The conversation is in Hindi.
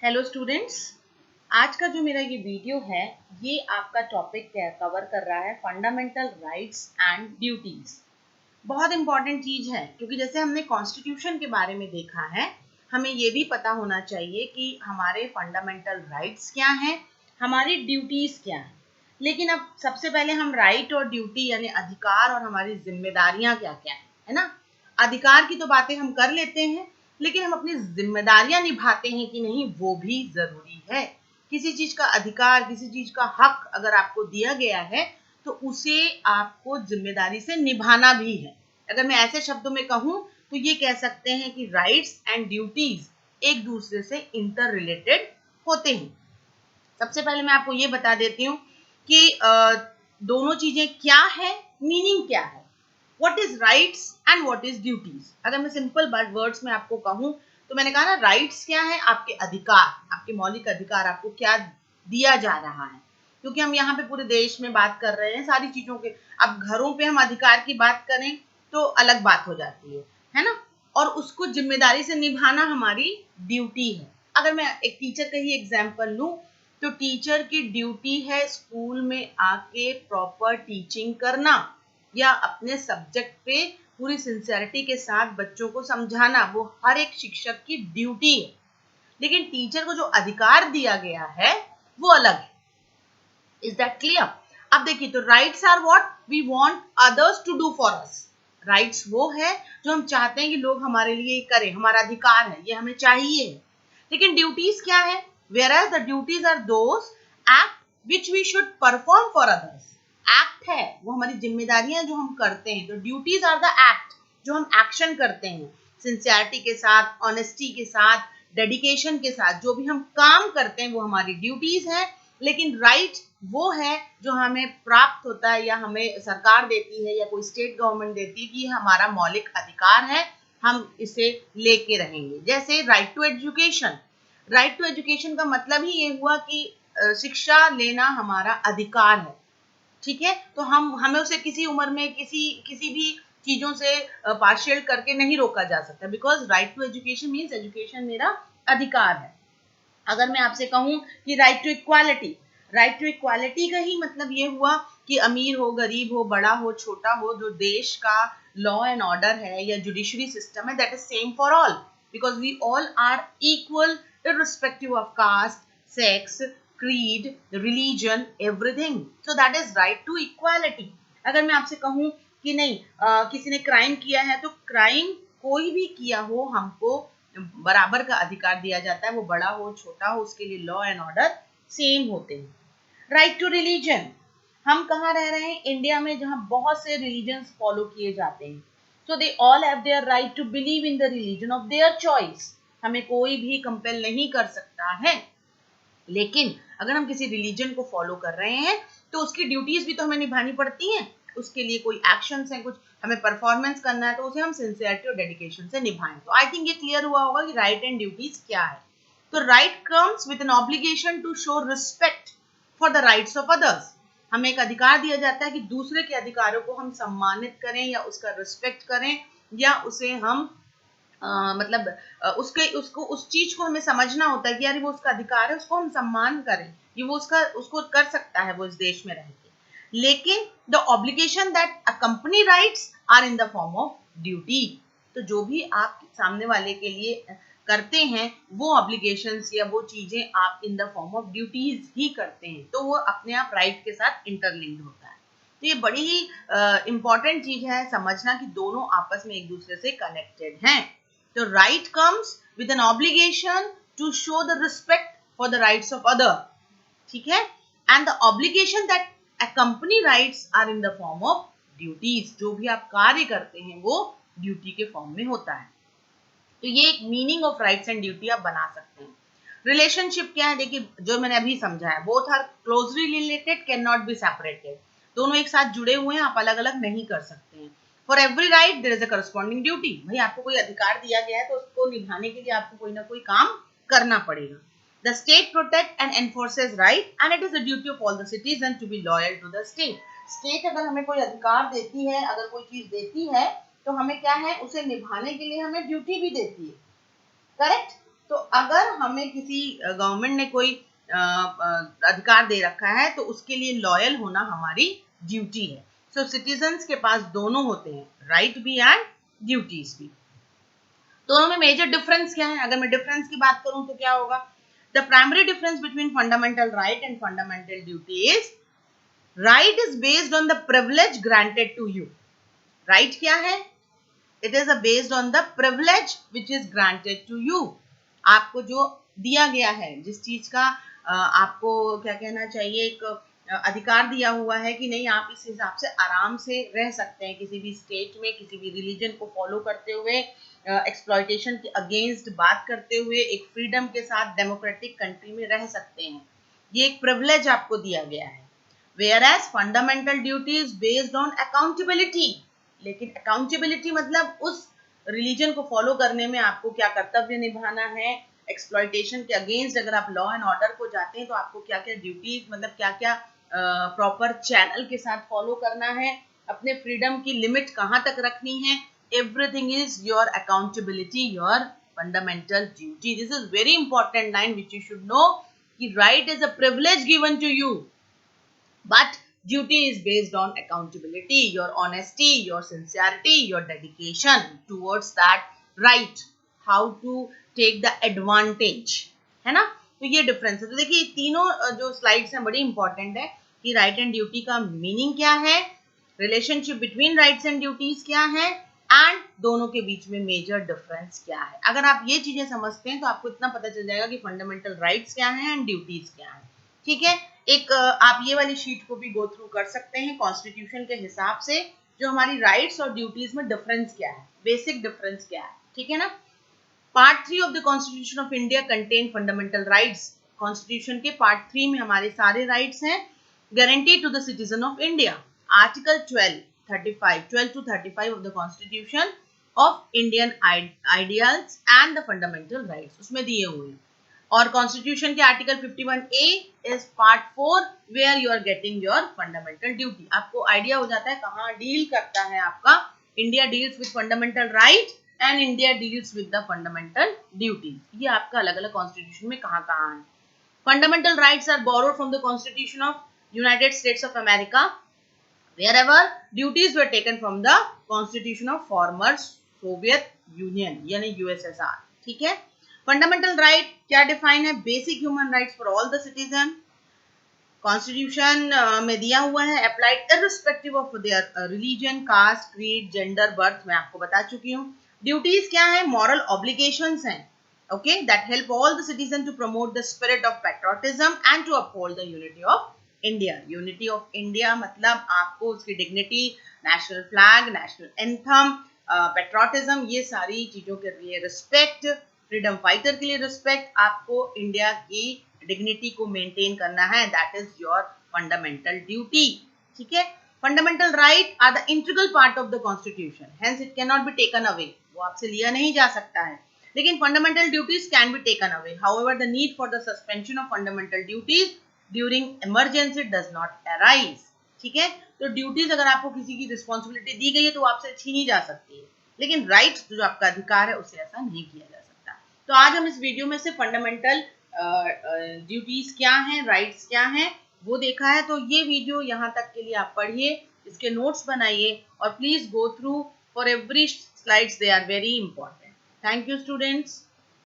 हेलो स्टूडेंट्स, आज का जो मेरा ये वीडियो है ये आपका टॉपिक कवर कर रहा है फंडामेंटल राइट्स एंड ड्यूटीज। बहुत इंपॉर्टेंट चीज है क्योंकि जैसे हमने कॉन्स्टिट्यूशन के बारे में देखा है, हमें ये भी पता होना चाहिए कि हमारे फंडामेंटल राइट्स क्या हैं, हमारी ड्यूटीज क्या हैं। लेकिन अब सबसे पहले हम राइट और ड्यूटी यानी अधिकार और हमारी जिम्मेदारियां क्या क्या है ना। अधिकार की तो बातें हम कर लेते हैं, लेकिन हम अपनी जिम्मेदारियां निभाते हैं कि नहीं, वो भी जरूरी है। किसी चीज का अधिकार, किसी चीज का हक अगर आपको दिया गया है तो उसे आपको जिम्मेदारी से निभाना भी है। अगर मैं ऐसे शब्दों में कहूं तो ये कह सकते हैं कि राइट्स एंड ड्यूटीज एक दूसरे से इंटर रिलेटेड होते हैं। सबसे पहले मैं आपको ये बता देती हूँ कि दोनों चीजें क्या है, मीनिंग क्या है, what is rights and what is duties. अगर मैं सिंपल वर्ड्स में आपको कहूँ तो मैंने कहा ना, राइट्स क्या है, आपके अधिकार, आपके मौलिक अधिकार, आपको क्या दिया जा रहा है। क्योंकि हम यहाँ पे पूरे देश में बात कर रहे हैं सारी चीजों के। अब घरों पे हम अधिकार की बात करें तो अलग बात हो जाती है ना। और उसको जिम्मेदारी से निभाना हमारी ड्यूटी है। अगर मैं एक टीचर का ही एग्जाम्पल लूं तो टीचर की ड्यूटी है स्कूल में आके प्रॉपर टीचिंग करना या अपने सब्जेक्ट पे पूरी सिंसियरिटी के साथ बच्चों को समझाना। वो हर एक शिक्षक की ड्यूटी है। लेकिन टीचर को जो अधिकार दिया गया है वो अलग है। Is that clear? अब देखिए, तो rights are what we want others to do for us. Rights वो है जो हम चाहते हैं कि लोग हमारे लिए करें, हमारा अधिकार है, ये हमें चाहिए। लेकिन ड्यूटीज क्या है? whereas the duties are those act which we should perform for others। Act है वो हमारी जिम्मेदारियां जो हम करते हैं। तो ड्यूटीज आर द एक्ट जो हम एक्शन करते हैं सिंसियरिटी के साथ, ऑनेस्टी के साथ, डेडिकेशन के साथ। जो भी हम काम करते हैं वो हमारी ड्यूटीज हैं। लेकिन राइट वो है जो हमें प्राप्त होता है या हमें सरकार देती है या कोई स्टेट गवर्नमेंट देती है कि ये हमारा मौलिक अधिकार है, हम इसे लेके रहेंगे। जैसे right to education. Right to education का मतलब ही ये हुआ कि शिक्षा लेना हमारा अधिकार है। ठीक है, तो हम हमें उसे किसी उम्र में किसी भी चीजों से पार्शियल करके नहीं रोका जा सकता, because right to education means education मेरा अधिकार है। अगर मैं आपसे कहूं कि right to equality, right to equality का ही मतलब ये हुआ कि अमीर हो, गरीब हो, बड़ा हो, छोटा हो, जो देश का लॉ एंड ऑर्डर है या जुडिशरी सिस्टम है, that is same for all, because we all are equal irrespective of caste, sex, creed, religion, everything. So that is right to equality. अगर मैं आपसे कहूं कि नहीं, किसी ने क्राइम किया है तो क्राइम कोई भी किया हो हमको बराबर का अधिकार दिया जाता है, वो बड़ा हो छोटा हो, उसके लिए लॉ एंड ऑर्डर सेम होते हैं। Right to religion. हम कहाँ रह रहे हैं? इंडिया में, जहाँ बहुत से रिलीजन्स फॉलो किए जाते हैं। So they all have their right to believe in the religion of their choice. हमें कोई भी कंपेल नहीं कर सकता है। लेकिन अगर हम किसी रिलीजन को फॉलो कर रहे हैं तो उसकी ड्यूटीज भी तो हमें निभानी पड़ती हैं। उसके लिए कोई एक्शंस हैं, कुछ हमें परफॉर्मेंस करना है, तो उसे हम सिंसियरिटी और डेडिकेशन से निभाएं। तो आई थिंक ये क्लियर हुआ होगा कि राइट एंड ड्यूटीज क्या है। तो right comes with an obligation to show respect for the rights of others. हमें एक अधिकार दिया जाता है कि दूसरे के अधिकारों को हम सम्मानित करें या उसका रिस्पेक्ट करें या उसे हम उसके उसको उस चीज को हमें समझना होता है कि यार वो उसका अधिकार है, उसको हम सम्मान करें, ये वो उसको कर सकता है वो इस देश में रह के। लेकिन the obligation that accompany rights are in the form of duty. तो जो भी आप सामने वाले के लिए करते हैं वो ऑब्लिगेशंस या वो चीजें आप in the form of duties ही करते हैं, तो वो अपने आप राइट के साथ इंटरलिंक्ड होता है। तो ये बड़ी ही इंपॉर्टेंट चीज है समझना कि दोनों आपस में एक दूसरे से कनेक्टेड हैं। The right comes with an obligation to show the respect for the rights of other. ठीक है? And the obligation that accompany rights are in the form of duties. जो भी आप कार्य करते हैं वो ड्यूटी के फॉर्म में होता है। तो ये एक meaning of rights and duty आप बना सकते हैं। रिलेशनशिप क्या है? देखिए, जो मैंने अभी समझाया, both are closely related, can not be separated. दोनों एक साथ जुड़े हुए हैं, आप अलग अलग नहीं कर सकते हैं। For every right there is a corresponding duty. भाई आपको कोई अधिकार दिया गया है तो उसको निभाने के लिए आपको कोई ना कोई काम करना पड़ेगा। The state protect and enforces right and it is the duty of all the citizen to be loyal to the state. State अगर हमें कोई अधिकार देती है, अगर कोई चीज देती है, तो हमें क्या है, उसे निभाने के लिए हमें ड्यूटी भी देती है। करेक्ट? तो अगर हमें किसी गवर्नमेंट ने कोई अधिकार दे रखा है तो उसके लिए लॉयल होना हमारी ड्यूटी है। सो सिटीजन्स के पास दोनों होते हैं, राइट भी एंड ड्यूटीज भी। दोनों में मेजर डिफरेंस क्या है? अगर मैं डिफरेंस की बात करूं तो क्या होगा? The primary difference between fundamental right and fundamental duty is right is based on the privilege granted to you. Right क्या है? It is based on the privilege which is granted to you. आपको जो दिया गया है, जिस चीज का आपको क्या कहना चाहिए, एक अधिकार दिया हुआ है कि नहीं आप इस हिसाब से आराम से रह सकते हैं किसी भी स्टेट में, किसी भी रिलीजन को फॉलो करते हुए, एक्सप्लॉयटेशन के अगेंस्ट बात करते हुए, एक फ्रीडम के साथ डेमोक्रेटिक कंट्री में रह सकते हैं। ये एक प्रिविलेज आपको दिया गया है। Whereas fundamental duty is based on accountability, लेकिन अकाउंटेबिलिटी मतलब उस रिलीजन को फॉलो करने में आपको क्या कर्तव्य निभाना है, एक्सप्लॉयटेशन के अगेंस्ट अगर आप लॉ एंड ऑर्डर को जाते हैं तो आपको क्या क्या ड्यूटीज, मतलब क्या क्या प्रॉपर चैनल के साथ फॉलो करना है, अपने फ्रीडम की लिमिट कहाँ तक रखनी है, everything is your accountability, your fundamental duty. This is very important line which you should know कि right is a privilege given to you, but duty is based on accountability, your honesty, your sincerity, your dedication towards that right, how to take the advantage, है ना? तो ये डिफरेंस है। तो देखिए तीनों जो स्लाइड्स हैं बड़ी इंपॉर्टेंट है कि राइट एंड ड्यूटी का मीनिंग क्या है, relationship between rights and duties क्या है, एंड दोनों के बीच में मेजर डिफरेंस क्या है। अगर आप ये चीजें समझते हैं तो आपको इतना पता चल जाएगा कि फंडामेंटल राइट्स क्या है एंड ड्यूटीज क्या है। ठीक है, एक आप ये वाली शीट को भी गो थ्रू कर सकते हैं कॉन्स्टिट्यूशन के हिसाब से, जो हमारी राइट्स और ड्यूटीज में डिफरेंस क्या है, बेसिक डिफरेंस क्या है। ठीक है ना? Part 3 of the constitution of India contain fundamental rights. Constitution के पार्ट 3 में हमारे सारे राइट्स हैं, guarantee to the citizen of India. Article 12 to 35 of the constitution of Indian ideals and the fundamental rights उसमें दिए हुए हैं। और कॉन्स्टिट्यूशन के article 51A is part 4 where you are getting your fundamental duty. आपको आइडिया हो जाता है कहाँ डील करता है आपका। India deals with fundamental right and India deals with the fundamental duty. ये आपका अलग अलग कॉन्स्टिट्यूशन में कहाँ कहाँ है। Fundamental rights are borrowed from the constitution of United States of America, wherever duties were taken from the constitution of former Soviet Union यानी USSR। ठीक है, फंडामेंटल राइट क्या डिफाइन है? Basic human rights for all the citizen. Constitution में दिया हुआ है applied irrespective of their religion, caste, creed, gender, birth, मैं आपको बता चुकी हूँ। ड्यूटीज क्या है? मॉरल ऑब्लिगेशंस हैं, okay, that help all the citizen to promote the spirit of patriotism and to uphold the unity of India. Unity of India मतलब आपको उसकी dignity, national flag, national anthem, patriotism, ये सारी चीजों के लिए रिस्पेक्ट, फ्रीडम फाइटर के लिए रिस्पेक्ट, आपको इंडिया की डिग्निटी को मेंटेन करना है, that is your fundamental duty. ठीक है, fundamental right are the integral part of the constitution, hence it can not be taken away, वो आपसे लिया नहीं जा सकता है। लेकिन fundamental duties can be taken away, however the need for the suspension of fundamental duties during emergency does not arise. ठीक है, तो ड्यूटीज अगर आपको किसी की रिस्पॉन्सिबिलिटी दी गई है तो आपसे छीनी जा सकती है, लेकिन राइट्स जो आपका अधिकार है उसे ऐसा नहीं किया जा सकता। तो आज हम इस वीडियो में से फंडामेंटल ड्यूटीज क्या हैं, राइट्स क्या हैं, वो देखा है। तो ये वीडियो यहाँ तक के लिए आप पढ़िए, इसके नोट्स बनाइए और please go through for every slides, they are very important. Thank you students.